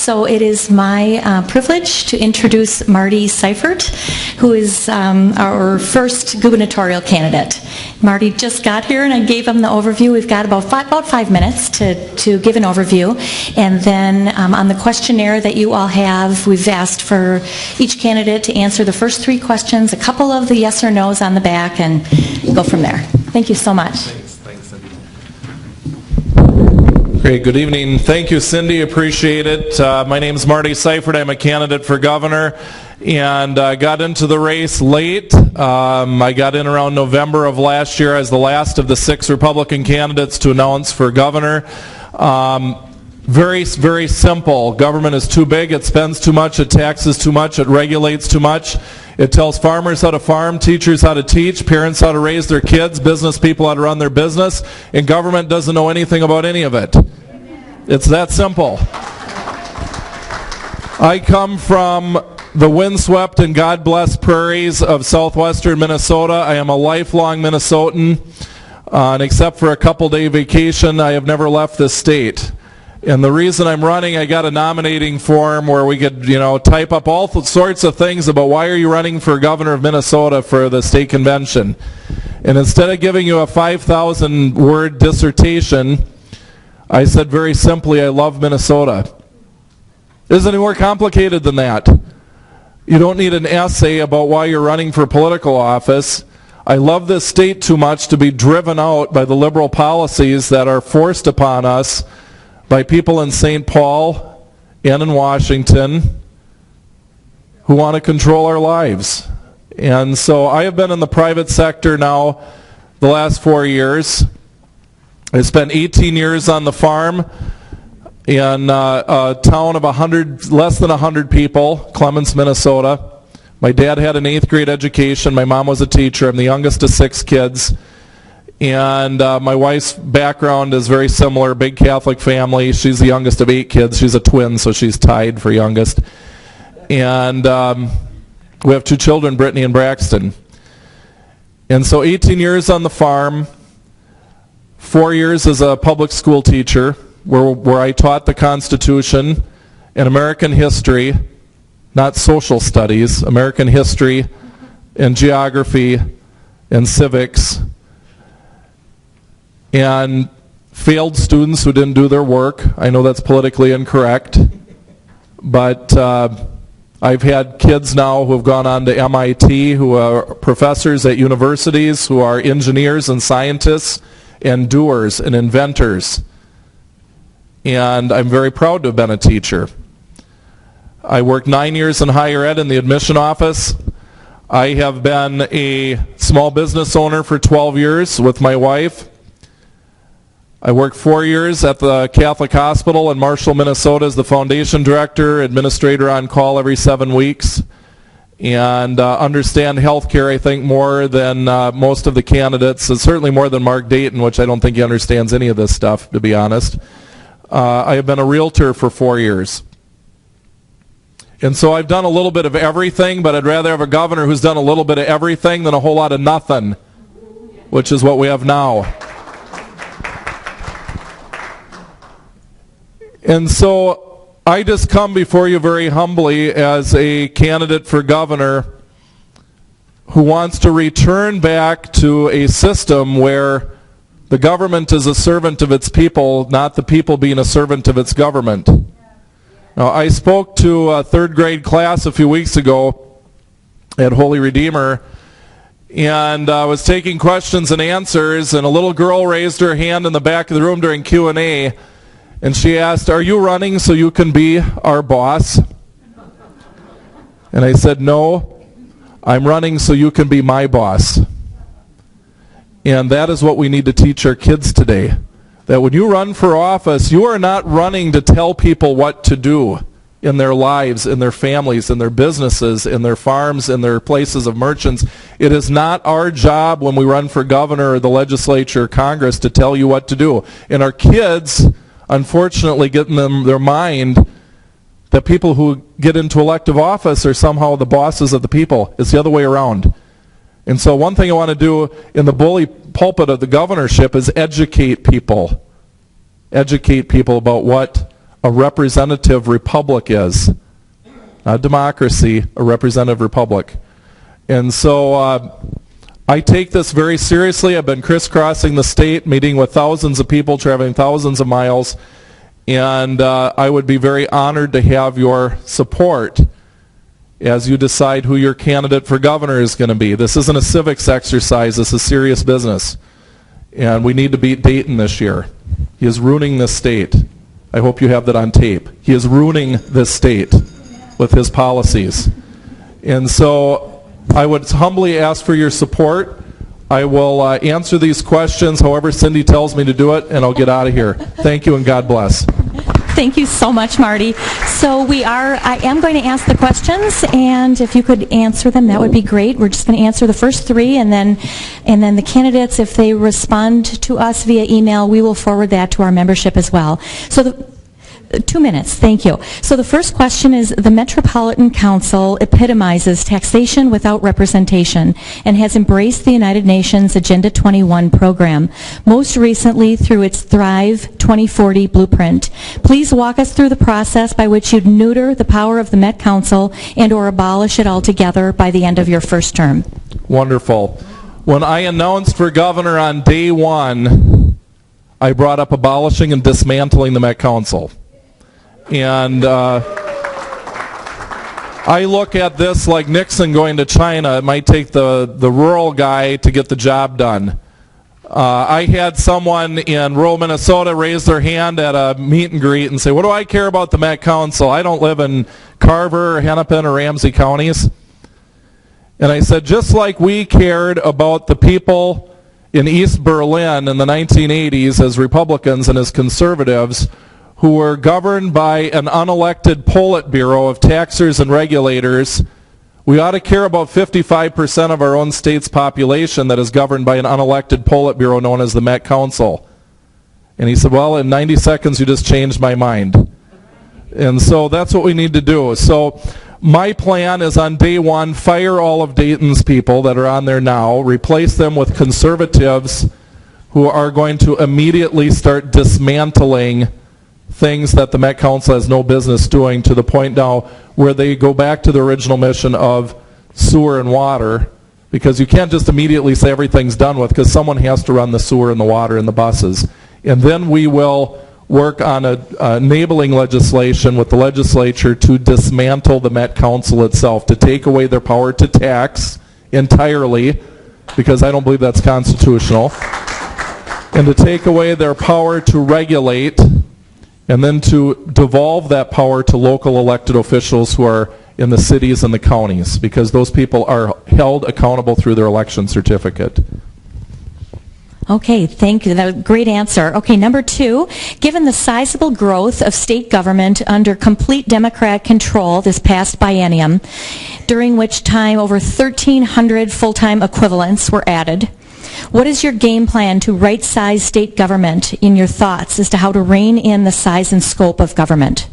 So it is my privilege to introduce Marty Seifert, who is our first gubernatorial candidate. Marty just got here and I gave him the overview. We've got about 5 minutes to give an overview. And then on the questionnaire that you all have, we've asked for each candidate to answer the first 3 questions, a couple of the yes or no's on the back, and go from there. Thank you so much. Thanks, Cindy. Great, good evening. Thank you, Cindy. Appreciate it. My name is Marty Seifert. I'm a candidate for governor, and I got into the race late. I got in around November of last year as the last of the 6 Republican candidates to announce for governor. Very, very simple. Government is too big, it spends too much, it taxes too much, it regulates too much. It tells farmers how to farm, teachers how to teach, parents how to raise their kids, business people how to run their business, and government doesn't know anything about any of it. It's that simple. I come from the windswept and God-blessed prairies of southwestern Minnesota. I am a lifelong Minnesotan, and except for a couple-day vacation, I have never left this state. And the reason I'm running, I got a nominating form where we could, type up all sorts of things about why are you running for governor of Minnesota for the state convention. And instead of giving you a 5,000-word dissertation, I said very simply, I love Minnesota. It isn't any more complicated than that. You don't need an essay about why you're running for political office. I love this state too much to be driven out by the liberal policies that are forced upon us by people in St. Paul and in Washington who want to control our lives. And so I have been in the private sector now the last 4 years. I spent 18 years on the farm in a town of less than 100 people, Clements, Minnesota. My dad had an 8th grade education. My mom was a teacher. I'm the youngest of 6 kids. And my wife's background is very similar, big Catholic family. She's the youngest of 8 kids. She's a twin, so she's tied for youngest. And we have 2 children, Brittany and Braxton. And so 18 years on the farm, 4 years as a public school teacher, where I taught the Constitution and American history, not social studies, American history and geography and civics, and failed students who didn't do their work. I know that's politically incorrect, but I've had kids now who have gone on to MIT, who are professors at universities, who are engineers and scientists and doers and inventors. And I'm very proud to have been a teacher. I worked 9 years in higher ed in the admission office. I have been a small business owner for 12 years with my wife. I worked 4 years at the Catholic Hospital in Marshall, Minnesota as the foundation director, administrator on call every 7 weeks, and understand healthcare, I think, more than most of the candidates, and certainly more than Mark Dayton, which I don't think he understands any of this stuff, to be honest. I have been a realtor for 4 years. And so I've done a little bit of everything, but I'd rather have a governor who's done a little bit of everything than a whole lot of nothing, which is what we have now. And so I just come before you very humbly as a candidate for governor who wants to return back to a system where the government is a servant of its people, not the people being a servant of its government. Now, I spoke to a 3rd grade class a few weeks ago at Holy Redeemer, and I was taking questions and answers, and a little girl raised her hand in the back of the room during Q&A, and she asked, "Are you running so you can be our boss?" And I said, "No, I'm running so you can be my boss." And that is what we need to teach our kids today. That when you run for office, you are not running to tell people what to do in their lives, in their families, in their businesses, in their farms, in their places of merchants. It is not our job when we run for governor or the legislature or Congress to tell you what to do. And our kids, unfortunately, get in their mind that people who get into elective office are somehow the bosses of the people. It's the other way around. And so one thing I want to do in the bully pulpit of the governorship is educate people. Educate people about what a representative republic is. Not democracy, a representative republic. And so I take this very seriously. I've been crisscrossing the state, meeting with thousands of people, traveling thousands of miles, and I would be very honored to have your support as you decide who your candidate for governor is going to be. This isn't a civics exercise, this is serious business. And we need to beat Dayton this year. He is ruining this state. I hope you have that on tape. He is ruining this state with his policies. And so I would humbly ask for your support. I will answer these questions however Cindy tells me to do it, and I'll get out of here. Thank you, and God bless. Thank you so much, Marty. So I am going to ask the questions, and if you could answer them, that would be great. We're just going to answer the first three, and then the candidates, if they respond to us via email, we will forward that to our membership as well. So 2 minutes, thank you. So the first question is, the Metropolitan Council epitomizes taxation without representation and has embraced the United Nations Agenda 21 program, most recently through its Thrive 2040 blueprint. Please walk us through the process by which you'd neuter the power of the Met Council and or abolish it altogether by the end of your first term. Wonderful. When I announced for governor on day one, I brought up abolishing and dismantling the Met Council. And I look at this like Nixon going to China. It might take the rural guy to get the job done. I had someone in rural Minnesota raise their hand at a meet and greet and say, what do I care about the Met Council? I don't live in Carver, Hennepin, or Ramsey counties. And I said, just like we cared about the people in East Berlin in the 1980s as Republicans and as conservatives, who were governed by an unelected Politburo of taxers and regulators, we ought to care about 55% of our own state's population that is governed by an unelected Politburo known as the Met Council. And he said, well, in 90 seconds you just changed my mind. And so that's what we need to do. So my plan is on day one, fire all of Dayton's people that are on there now, replace them with conservatives who are going to immediately start dismantling things that the Met Council has no business doing, to the point now where they go back to the original mission of sewer and water, because you can't just immediately say everything's done with, because someone has to run the sewer and the water and the buses. And then we will work on enabling legislation with the legislature to dismantle the Met Council itself, to take away their power to tax entirely, because I don't believe that's constitutional, and to take away their power to regulate, and then to devolve that power to local elected officials who are in the cities and the counties, because those people are held accountable through their election certificate. Okay, thank you. That was a great answer. Okay, number two, given the sizable growth of state government under complete Democrat control this past biennium, during which time over 1,300 full-time equivalents were added, what is your game plan to right-size state government in your thoughts as to how to rein in the size and scope of government?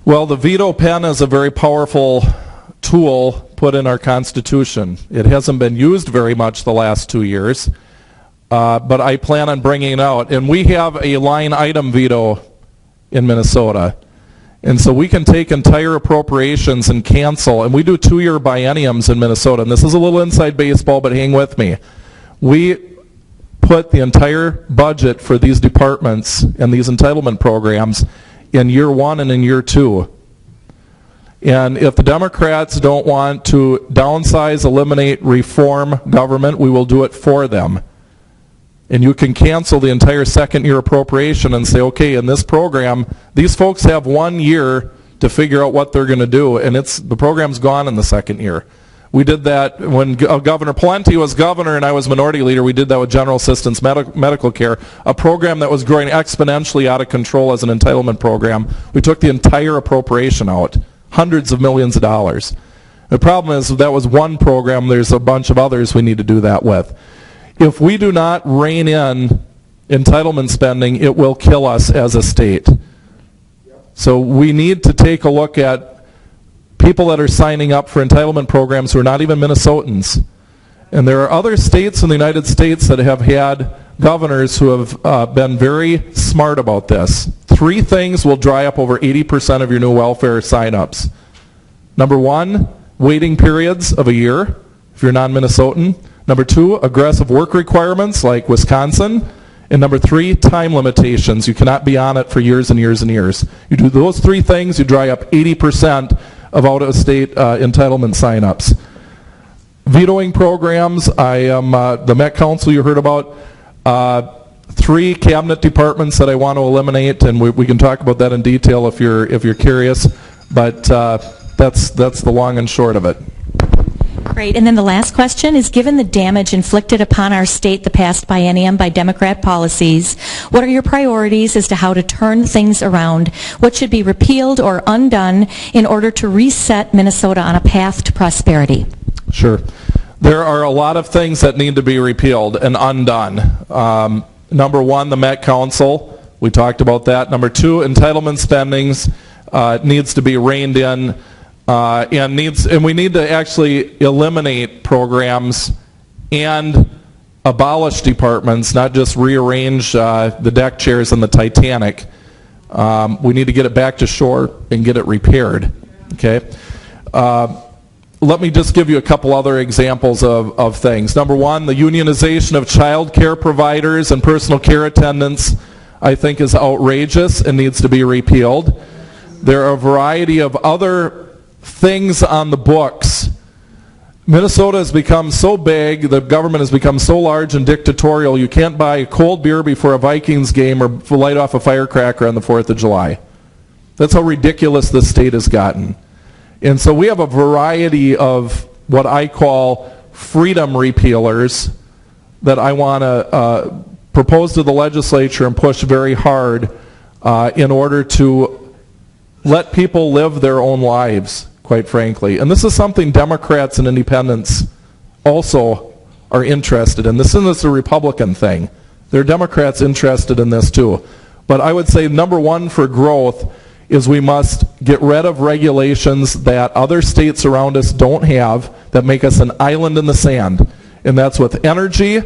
Well, the veto pen is a very powerful tool put in our Constitution. It hasn't been used very much the last 2 years, but I plan on bringing it out. And we have a line item veto in Minnesota. And so we can take entire appropriations and cancel, and we do 2-year bienniums in Minnesota, and this is a little inside baseball, but hang with me. We put the entire budget for these departments and these entitlement programs in year 1 and in year 2. And if the Democrats don't want to downsize, eliminate, reform government, we will do it for them. And you can cancel the entire second-year appropriation and say, okay, in this program, these folks have 1 year to figure out what they're going to do, and the program's gone in the second year. We did that when Governor Pawlenty was governor and I was minority leader. We did that with general assistance medical care, a program that was growing exponentially out of control as an entitlement program. We took the entire appropriation out, hundreds of millions of dollars. The problem is that was one program. There's a bunch of others we need to do that with. If we do not rein in entitlement spending, it will kill us as a state. So we need to take a look at people that are signing up for entitlement programs who are not even Minnesotans. And there are other states in the United States that have had governors who have been very smart about this. 3 things will dry up over 80% of your new welfare sign-ups. Number 1, waiting periods of a year, if you're non-Minnesotan. Number 2, aggressive work requirements like Wisconsin. And number 3, time limitations. You cannot be on it for years and years and years. You do those 3 things, you dry up 80% of out-of-state entitlement sign-ups. Vetoing programs, I am the Met Council you heard about. 3 cabinet departments that I want to eliminate, and we can talk about that in detail if you're curious. But that's the long and short of it. Great. And then the last question is, given the damage inflicted upon our state the past biennium by Democrat policies, what are your priorities as to how to turn things around? What should be repealed or undone in order to reset Minnesota on a path to prosperity? Sure. There are a lot of things that need to be repealed and undone. Number 1, the Met Council. We talked about that. Number 2, entitlement spendings needs to be reined in. And we need to actually eliminate programs and abolish departments, not just rearrange the deck chairs in the Titanic. We need to get it back to shore and get it repaired. Okay. Let me just give you a couple other examples of things. Number 1, the unionization of child care providers and personal care attendants, I think, is outrageous and needs to be repealed. There are a variety of other things on the books. Minnesota has become so big, the government has become so large and dictatorial, you can't buy a cold beer before a Vikings game or light off a firecracker on the 4th of July. That's how ridiculous this state has gotten. And so we have a variety of what I call freedom repealers that I want to propose to the legislature and push very hard in order to let people live their own lives, quite frankly. And this is something Democrats and independents also are interested in. This isn't a Republican thing. There are Democrats interested in this too. But I would say number 1 for growth is we must get rid of regulations that other states around us don't have that make us an island in the sand. And that's with energy,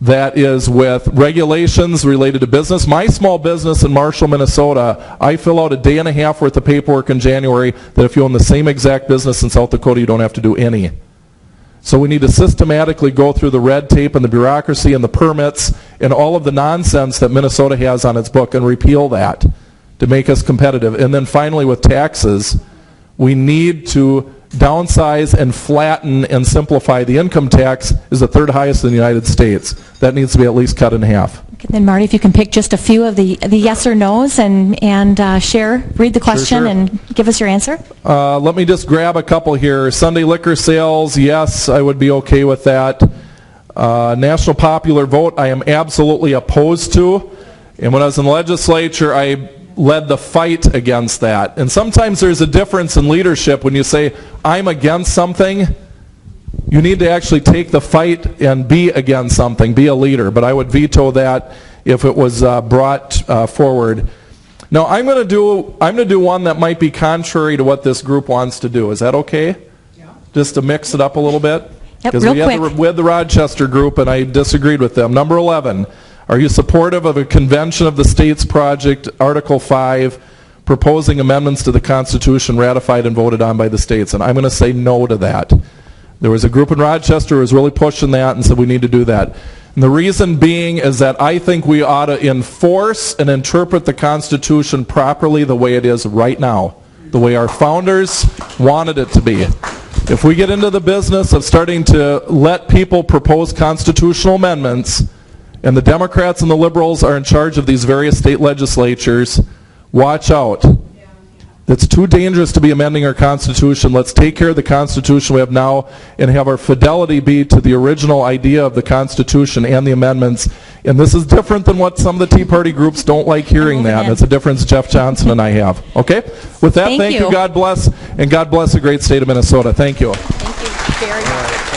that is with regulations related to business. My small business in Marshall, Minnesota, I fill out a day and a half worth of paperwork in January that if you own the same exact business in South Dakota, you don't have to do any. So we need to systematically go through the red tape and the bureaucracy and the permits and all of the nonsense that Minnesota has on its book and repeal that to make us competitive. And then finally with taxes, we need to downsize and flatten and simplify. The income tax is the 3rd highest in the United States. That needs to be at least cut in half. Okay, then Marty, if you can pick just a few of the yes or no's and read the question. Sure. And give us your answer. Let me just grab a couple here. Sunday liquor sales, yes, I would be okay with that. National popular vote, I am absolutely opposed to. And when I was in the legislature, I led the fight against that. And sometimes there's a difference in leadership. When you say, I'm against something, you need to actually take the fight and be against something, be a leader. But I would veto that if it was brought forward. Now, I'm going to do one that might be contrary to what this group wants to do. Is that okay? Yeah. Just to mix it up a little bit? Yep, real quick. We had the Rochester group, and I disagreed with them. Number 11. Are you supportive of a convention of the states project, Article 5, proposing amendments to the Constitution ratified and voted on by the states? And I'm going to say no to that. There was a group in Rochester who was really pushing that and said we need to do that. And the reason being is that I think we ought to enforce and interpret the Constitution properly the way it is right now, the way our founders wanted it to be. If we get into the business of starting to let people propose constitutional amendments, and the Democrats and the liberals are in charge of these various state legislatures, watch out. It's too dangerous to be amending our Constitution. Let's take care of the Constitution we have now and have our fidelity be to the original idea of the Constitution and the amendments. And this is different than what some of the Tea Party groups don't like hearing that. That's a difference Jeff Johnson and I have. Okay? With that, thank you. God bless. And God bless the great state of Minnesota. Thank you. Thank you very much.